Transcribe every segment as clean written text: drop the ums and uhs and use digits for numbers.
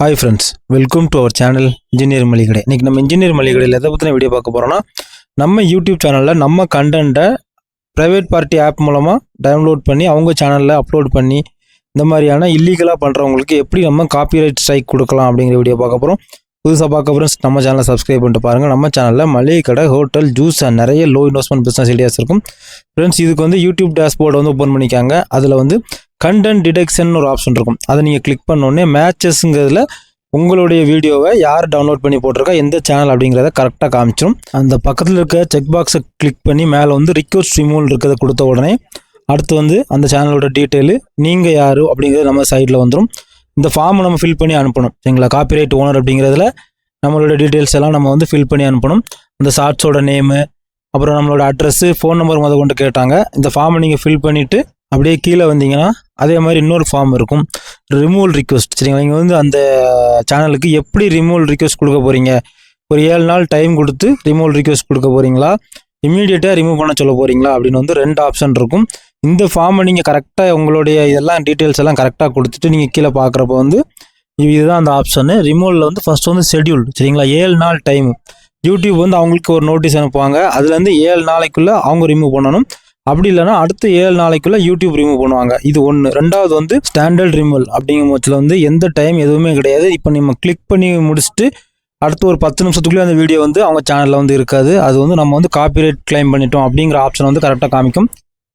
Hi friends, welcome to our channel Engineer Maligade. இன்னைக்கு நம்ம Engineer Maligade எதை பத்தின வீடியோ பார்க்க போறோம்னா நம்ம YouTube சேனல்ல நம்ம கண்டென்ட்டை பிரைவேட் பார்ட்டி ஆப் மூலமா டவுன்லோட் பண்ணி அவங்க சேனல்ல அப்லோட் பண்ணி இந்த மாதிரியான இல்லீகலா பண்றவங்களுக்கு எப்படி நம்ம காப்பிரைட் ஸ்ட்ரைக் கொடுக்கலாம் அப்படிங்கிற வீடியோ பார்க்க போறோம். புதுசா பார்க்க ஃப்ரெண்ட்ஸ் நம்ம சேனலை சப்ஸ்கிரைப் பண்ணிட்டு பாருங்க. நம்ம சேனல்ல மளிகை கடை, ஹோட்டல், ஜூஸ் அண்ட் நிறைய லோ இன்வெஸ்ட்மெண்ட் பிசினஸ் ஐடியாஸ் இருக்கும். ஃப்ரெண்ட்ஸ் இதுக்கு வந்து யூடியூப் டேஷ்போர்டு வந்து ஓப்பன் பண்ணிக்காங்க. அதில் வந்து கண்டென்ட் டிடெக்ஷன் ஒரு ஆப்ஷன் இருக்கும். அதை நீங்கள் கிளிக் பண்ணோடனே மேட்சஸ்ங்கிறதுல உங்களுடைய வீடியோவை யார் டவுன்லோட் பண்ணி போட்டிருக்கா, எந்த சேனல் அப்படிங்கிறத கரெக்டாக காமிச்சிடும். அந்த பக்கத்தில் இருக்க செக் பாக்ஸை கிளிக் பண்ணி மேலே வந்து ரிக்வெஸ்ட் ரிமூவல் இருக்கிறத கொடுத்த உடனே அடுத்து வந்து அந்த சேனலோட டீட்டெயிலு, நீங்கள் யார் அப்படிங்கிறது நம்ம சைடில் வந்துடும். இந்த ஃபார்மை நம்ம ஃபில் பண்ணி அனுப்பணும். சரிங்களா? காப்பிரைட் ஓனர் அப்படிங்கிறதுல நம்மளோட டீட்டெயில்ஸ் எல்லாம் நம்ம வந்து ஃபில் பண்ணி அனுப்பணும். அந்த ஷார்ட்ஸோட நேமு, அப்புறம் நம்மளோட அட்ரஸ்ஸு, ஃபோன் நம்பர் கொண்டு கேட்டாங்க. இந்த ஃபார்மை நீங்கள் ஃபில் பண்ணிவிட்டு அப்படியே கீழே வந்தீங்கன்னா அதே மாதிரி இன்னொரு ஃபார்ம் இருக்கும், ரிமூவல் ரிக்வெஸ்ட். சரிங்களா? நீங்கள் வந்து அந்த சேனலுக்கு எப்படி ரிமூவல் ரிக்வெஸ்ட் கொடுக்க போகிறீங்க, ஒரு 7 நாள் டைம் கொடுத்து ரிமூவல் ரிக்வெஸ்ட் கொடுக்க போகிறீங்களா, இமீடியட்டாக ரிமூவ் பண்ண சொல்ல போகிறீங்களா அப்படின்னு வந்து 2 ஆப்ஷன் இருக்கும். இந்த ஃபார்மை நீங்கள் கரெக்டாக உங்களுடைய இதெல்லாம் டீட்டெயில்ஸ் எல்லாம் கரெக்டாக கொடுத்துட்டு நீங்கள் கீழே பார்க்குறப்ப வந்து இதுதான் அந்த ஆப்ஷனு. ரிமூவலில் வந்து ஃபர்ஸ்ட் வந்து ஷெட்யூல். சரிங்களா? 7 நாள் டைம். யூடியூப் வந்து அவங்களுக்கு ஒரு நோட்டீஸ் அனுப்புவாங்க. அதுலேருந்து 7 நாளைக்குள்ளே அவங்க ரிமூவ் பண்ணணும். அப்படி இல்லைனா அடுத்த 7 நாளைக்குள்ளே யூடியூப் ரிமூவ் பண்ணுவாங்க. இது ஒன்று. ரெண்டாவது வந்து ஸ்டாண்டர்ட் ரிமூவல் அப்படிங்கும் பட்சத்தில் வந்து எந்த டைம் எதுவுமே கிடையாது. இப்போ நம்ம கிளிக் பண்ணி முடிச்சுட்டு அடுத்து ஒரு 10 நிமிஷத்துக்குள்ளே அந்த வீடியோ வந்து அவங்க சேனலில் வந்து இருக்காது. அது வந்து நம்ம வந்து காப்பிரைட் கிளைம் பண்ணிட்டோம் அப்படிங்கிற ஆப்ஷன் வந்து கரெக்டாக காமிக்கும்.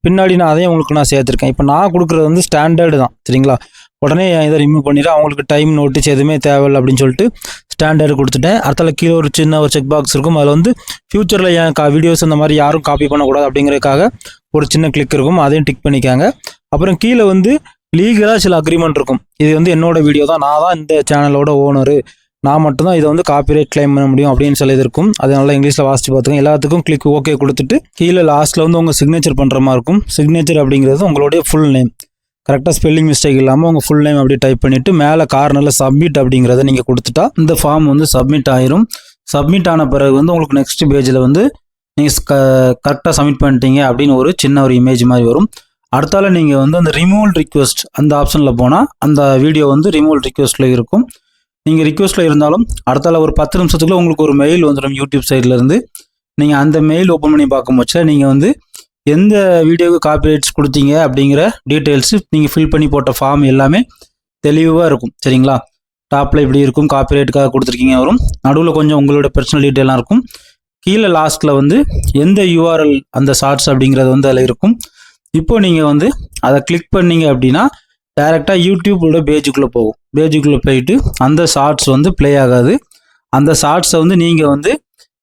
பின்னாடி நான் அதையும் உங்களுக்கு நான் சேர்த்துருக்கேன். இப்போ நான் கொடுக்குறது வந்து ஸ்டாண்டர்டு தான். சரிங்களா? உடனே இதை ரிமூவ் பண்ணிட்டு அவங்களுக்கு டைம் நோட்டீஸ் எதுவுமே தேவையில்லை அப்படின்னு சொல்லிட்டு ஸ்டாண்டர்டு கொடுத்துட்டேன். அடுத்தால கீழே ஒரு சின்ன ஒரு செக் பாக்ஸ் இருக்கும். அதில் வந்து ஃபியூச்சரில் என் வீடியோஸ் இந்த மாதிரி யாரும் காப்பி பண்ணக்கூடாது அப்படிங்கிறதுக்காக ஒரு சின்ன கிளிக் இருக்கும். அதையும் டிக் பண்ணிக்காங்க. அப்புறம் கீழே வந்து லீகலாக சில அக்ரிமெண்ட் இருக்கும். இது வந்து என்னோட வீடியோ தான், நான் தான் இந்த சேனலோட ஓனரு, நான் மட்டும்தான் இதை வந்து காப்பிரைட் கிளைம் பண்ண முடியும் அப்படின்னு சொல்லி இருக்கும். அது நல்லா இங்கிலீஷில் வாசிச்சு பார்த்துக்கோங்க. எல்லாத்துக்கும் கிளிக் ஓகே கொடுத்துட்டு கீழே லாஸ்ட்டில் வந்து உங்கள் சிக்னேச்சர் பண்ணுற மாதிரி இருக்கும். சிக்னேச்சர் அப்படிங்கிறது உங்களுடைய ஃபுல் நேம், கரெக்டாக ஸ்பெல்லிங் மிஸ்டேக் இல்லாமல் உங்கள் ஃபுல் நேம் அப்படி டைப் பண்ணிவிட்டு மேலே கார்னரில் சப்மிட் அப்படிங்கிறத நீங்கள் கொடுத்துட்டா இந்த ஃபார்ம் வந்து சப்மிட் ஆயிரும். சப்மிட் ஆன பிறகு வந்து உங்களுக்கு நெக்ஸ்ட் பேஜில் வந்து நீங்கள் கரெக்டாக சப்மிட் பண்ணிட்டீங்க அப்படின்னு ஒரு சின்ன ஒரு இமேஜ் மாதிரி வரும். அடுத்தால நீங்கள் வந்து அந்த ரிமூவல் ரிக்வெஸ்ட் அந்த ஆப்ஷனில் போனால் அந்த வீடியோ வந்து ரிமூவல் ரிக்வெஸ்ட்டில் இருக்கும். நீங்கள் ரிக்வெஸ்ட்டில் இருந்தாலும் அடுத்தால ஒரு 10 நிமிஷத்துக்குள்ள உங்களுக்கு ஒரு மெயில் வந்துடும் யூடியூப் சைட்லேருந்து. நீங்கள் அந்த மெயில் ஓப்பன் பண்ணி பார்க்கும் போது நீங்கள் வந்து எந்த வீடியோவுக்கு காப்பிரைட்ஸ் கொடுத்தீங்க அப்படிங்கிற டீட்டெயில்ஸு நீங்கள் ஃபில் பண்ணி போட்ட ஃபார்ம் எல்லாமே தெளிவாக இருக்கும். சரிங்களா? டாப்பில் இப்படி இருக்கும், காப்பிரைட்டுக்காக கொடுத்துருக்கீங்க வரும். நடுவில் கொஞ்சம் உங்களோட பர்சனல் டீட்டெயிலாக இருக்கும். கீழே லாஸ்ட்டில் வந்து எந்த யூஆர்எல் அந்த ஷார்ட்ஸ் அப்படிங்கிறது வந்து அதில் இருக்கும். இப்போ நீங்கள் வந்து அதை கிளிக் பண்ணீங்க அப்படின்னா டைரெக்டாக யூடியூபோட பேஜுக்குள்ளே போகும். பேஜுக்குள்ளே போயிட்டு அந்த ஷார்ட்ஸ் வந்து ப்ளே ஆகாது. அந்த ஷார்ட்ஸை வந்து நீங்கள் வந்து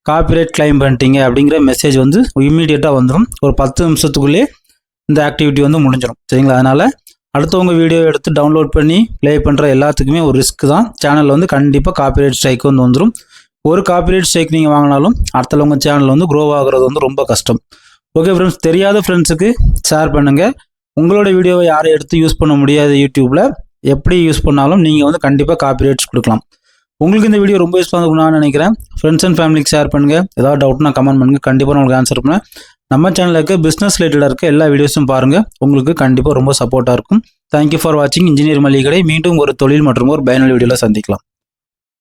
காப்பிரைட் கிளைம் பண்ணிட்டீங்க அப்படிங்கிற மெசேஜ் வந்து இம்மீடியட்டாக வந்துடும். ஒரு 10 நிமிஷத்துக்குள்ளே இந்த ஆக்டிவிட்டி வந்து முடிஞ்சிடும். சரிங்களா? அதனால் அடுத்தவங்க வீடியோ எடுத்து டவுன்லோட் பண்ணி ப்ளே பண்ணுற எல்லாத்துக்குமே ஒரு ரிஸ்க் தான். சேனலில் வந்து கண்டிப்பாக காப்பிரைட் ஸ்ட்ரைக் வந்து வந்துடும். ஒரு காப்பிரைட் ஸ்ட்ரைக் நீங்கள் வாங்கினாலும் அடுத்தவங்க சேனல் வந்து க்ரோ ஆகுறது வந்து ரொம்ப கஷ்டம். ஓகே ஃப்ரெண்ட்ஸ், தெரியாத ஃப்ரெண்ட்ஸுக்கு ஷேர் பண்ணுங்கள். உங்களோட வீடியோவை யாரை எடுத்து யூஸ் பண்ண முடியாது யூடியூப்பில், எப்படி யூஸ் பண்ணாலும் நீங்கள் வந்து கண்டிப்பாக காப்பிரைட்ஸ் கொடுக்கலாம். உங்களுக்கு இந்த வீடியோ ரொம்ப யூஸ்ஃபுல்லாக இருக்கும்னு நான் நினைக்கிறேன். ஃப்ரெண்ட்ஸ் அண்ட் ஃபேமிலிக்கு ஷேர் பண்ணுங்கள். ஏதாவது டவுட்னா கமெண்ட் பண்ணுங்கள். கண்டிப்பாக உங்களுக்கு ஆன்சர் பண்ணேன். நம்ம சேனலில் இருக்க பிஸ்னஸ் ரிலேட்டடாக இருக்க எல்லா வீடியோஸும் பாருங்கள். உங்களுக்கு கண்டிப்பாக ரொம்ப சப்போர்ட்டாக இருக்கும். தேங்க்யூ ஃபார் வாட்சிங் இன்ஜினியர் மளிகை கடை. மீண்டும் ஒரு தொழில் மற்றும் ஒரு பயனுள்ள வீடியோவில் சந்திக்கலாம்.